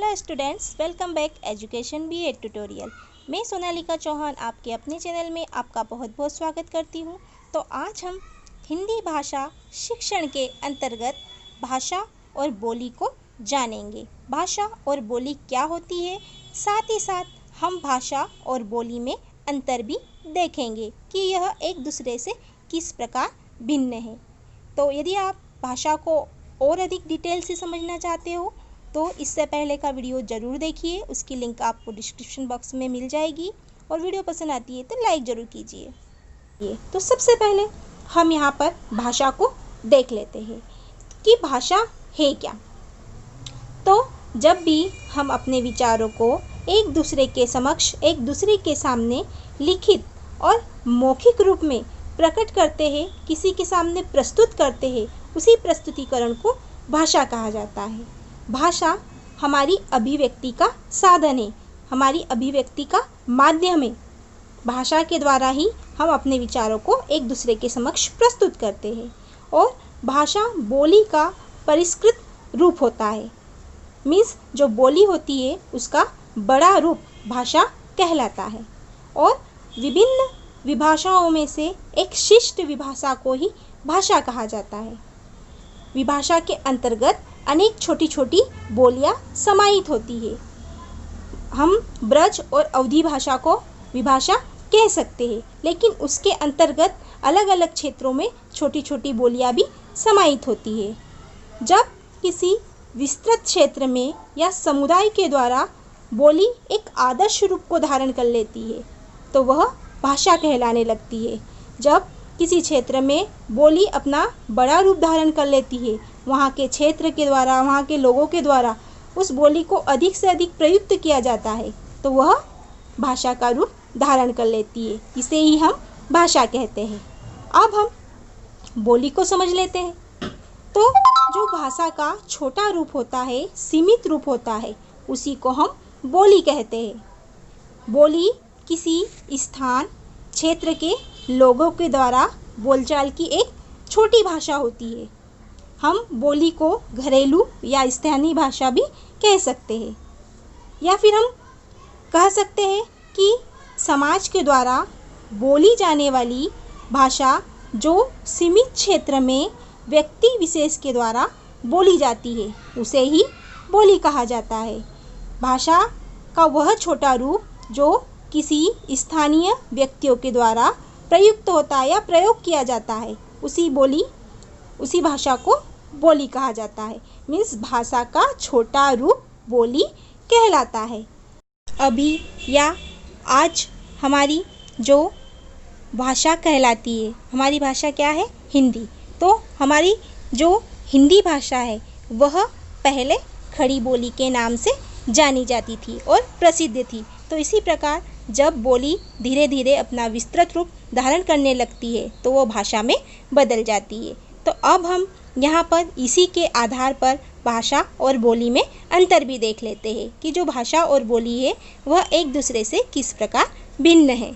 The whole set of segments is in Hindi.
Hello students, welcome back education B.Ed tutorial. मैं सोनालिका चौहान आपके अपने चैनल में आपका बहुत बहुत स्वागत करती हूँ। तो आज हम हिंदी भाषा शिक्षण के अंतर्गत भाषा और बोली को जानेंगे। भाषा और बोली क्या होती है, साथ ही साथ हम भाषा और बोली में अंतर भी देखेंगे कि यह एक दूसरे से किस प्रकार भिन्न है। तो यदि आप भाषा को और अधिक डिटेल से समझना चाहते हो तो इससे पहले का वीडियो ज़रूर देखिए, उसकी लिंक आपको डिस्क्रिप्शन बॉक्स में मिल जाएगी। और वीडियो पसंद आती है तो लाइक ज़रूर कीजिए। तो सबसे पहले हम यहाँ पर भाषा को देख लेते हैं कि भाषा है क्या। तो जब भी हम अपने विचारों को एक दूसरे के समक्ष, एक दूसरे के सामने लिखित और मौखिक रूप में प्रकट करते हैं, किसी के सामने प्रस्तुत करते हैं, उसी प्रस्तुतिकरण को भाषा कहा जाता है। भाषा हमारी अभिव्यक्ति का साधन है, हमारी अभिव्यक्ति का माध्यम है। भाषा के द्वारा ही हम अपने विचारों को एक दूसरे के समक्ष प्रस्तुत करते हैं। और भाषा बोली का परिष्कृत रूप होता है। मीन्स जो बोली होती है उसका बड़ा रूप भाषा कहलाता है। और विभिन्न विभाषाओं में से एक शिष्ट विभाषा को ही भाषा कहा जाता है। विभाषा के अंतर्गत अनेक छोटी छोटी बोलियां समाहित होती है। हम ब्रज और अवधी भाषा को विभाषा कह सकते हैं, लेकिन उसके अंतर्गत अलग अलग क्षेत्रों में छोटी छोटी बोलियां भी समाहित होती है। जब किसी विस्तृत क्षेत्र में या समुदाय के द्वारा बोली एक आदर्श रूप को धारण कर लेती है तो वह भाषा कहलाने लगती है। जब किसी क्षेत्र में बोली अपना बड़ा रूप धारण कर लेती है, वहाँ के क्षेत्र के द्वारा, वहाँ के लोगों के द्वारा उस बोली को अधिक से अधिक प्रयुक्त किया जाता है तो वह भाषा का रूप धारण कर लेती है। इसे ही हम भाषा कहते हैं। अब हम बोली को समझ लेते हैं। तो जो भाषा का छोटा रूप होता है, सीमित रूप होता है, उसी को हम बोली कहते हैं। बोली किसी स्थान, क्षेत्र के लोगों के द्वारा बोलचाल की एक छोटी भाषा होती है। हम बोली को घरेलू या स्थानीय भाषा भी कह सकते हैं, या फिर हम कह सकते हैं कि समाज के द्वारा बोली जाने वाली भाषा जो सीमित क्षेत्र में व्यक्ति विशेष के द्वारा बोली जाती है उसे ही बोली कहा जाता है। भाषा का वह छोटा रूप जो किसी स्थानीय व्यक्तियों के द्वारा प्रयुक्त होता है या प्रयोग किया जाता है, उसी भाषा को बोली कहा जाता है। मीन्स भाषा का छोटा रूप बोली कहलाता है। अभी या आज हमारी जो भाषा कहलाती है, हमारी भाषा क्या है? हिंदी। तो हमारी जो हिंदी भाषा है वह पहले खड़ी बोली के नाम से जानी जाती थी और प्रसिद्ध थी। तो इसी प्रकार जब बोली धीरे धीरे अपना विस्तृत रूप धारण करने लगती है तो वो भाषा में बदल जाती है। तो अब हम यहाँ पर इसी के आधार पर भाषा और बोली में अंतर भी देख लेते हैं कि जो भाषा और बोली है वह एक दूसरे से किस प्रकार भिन्न है।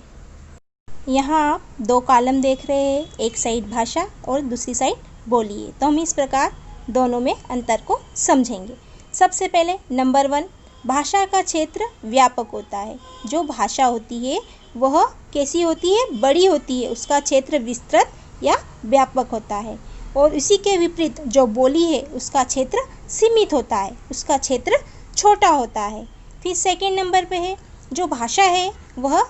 यहाँ आप दो कॉलम देख रहे हैं, एक साइड भाषा और दूसरी साइड बोली है। तो हम इस प्रकार दोनों में अंतर को समझेंगे। सबसे पहले नंबर 1, भाषा का क्षेत्र व्यापक होता है। जो भाषा होती है वह कैसी होती है? बड़ी होती है। उसका क्षेत्र विस्तृत या व्यापक होता है। और इसी के विपरीत जो बोली है उसका क्षेत्र सीमित होता है, उसका क्षेत्र छोटा होता है। फिर सेकंड नंबर पे है जो भाषा है वह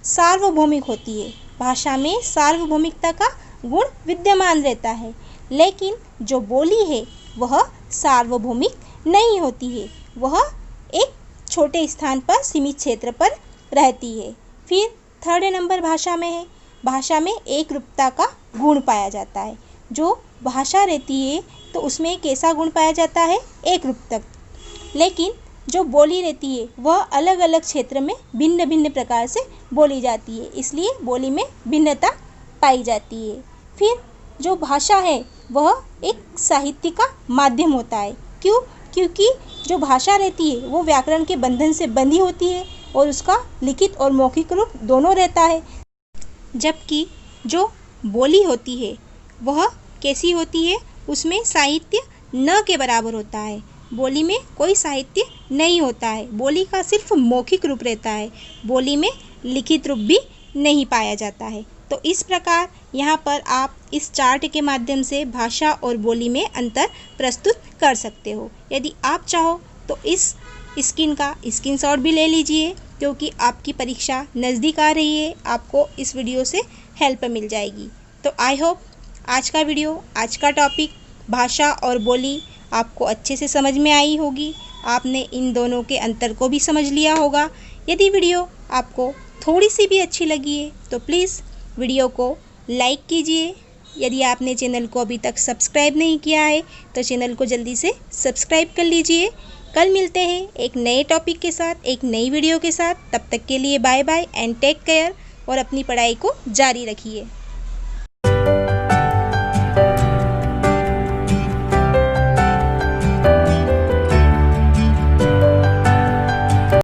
सार्वभौमिक होती है। भाषा में सार्वभौमिकता का गुण विद्यमान रहता है, लेकिन जो बोली है वह सार्वभौमिक नहीं होती है। वह एक छोटे स्थान पर, सीमित क्षेत्र पर रहती है। फिर थर्ड नंबर भाषा में है। भाषा में एक रूपता का गुण पाया जाता है। जो भाषा रहती है तो उसमें एक ऐसा गुण पाया जाता है, एक रूपता। लेकिन जो बोली रहती है वह अलग अलग क्षेत्र में भिन्न भिन्न प्रकार से बोली जाती है, इसलिए बोली में भिन्नता पाई जाती है। फिर जो भाषा है वह एक साहित्य का माध्यम होता है। क्यों? क्योंकि जो भाषा रहती है वो व्याकरण के बंधन से बंधी होती है और उसका लिखित और मौखिक रूप दोनों रहता है। जबकि जो बोली होती है वह कैसी होती है? उसमें साहित्य न के बराबर होता है। बोली में कोई साहित्य नहीं होता है, बोली का सिर्फ मौखिक रूप रहता है, बोली में लिखित रूप भी नहीं पाया जाता है। तो इस प्रकार यहाँ पर आप इस चार्ट के माध्यम से भाषा और बोली में अंतर प्रस्तुत कर सकते हो। यदि आप चाहो तो इस स्क्रीन का स्क्रीनशॉट भी ले लीजिए, क्योंकि आपकी परीक्षा नज़दीक आ रही है, आपको इस वीडियो से हेल्प मिल जाएगी। तो आई होप आज का वीडियो, आज का टॉपिक भाषा और बोली आपको अच्छे से समझ में आई होगी। आपने इन दोनों के अंतर को भी समझ लिया होगा। यदि वीडियो आपको थोड़ी सी भी अच्छी लगी है तो प्लीज़ वीडियो को लाइक कीजिए। यदि आपने चैनल को अभी तक सब्सक्राइब नहीं किया है तो चैनल को जल्दी से सब्सक्राइब कर लीजिए। कल मिलते हैं एक नए टॉपिक के साथ, एक नई वीडियो के साथ। तब तक के लिए bye bye and take care, और अपनी पढ़ाई को जारी रखिए।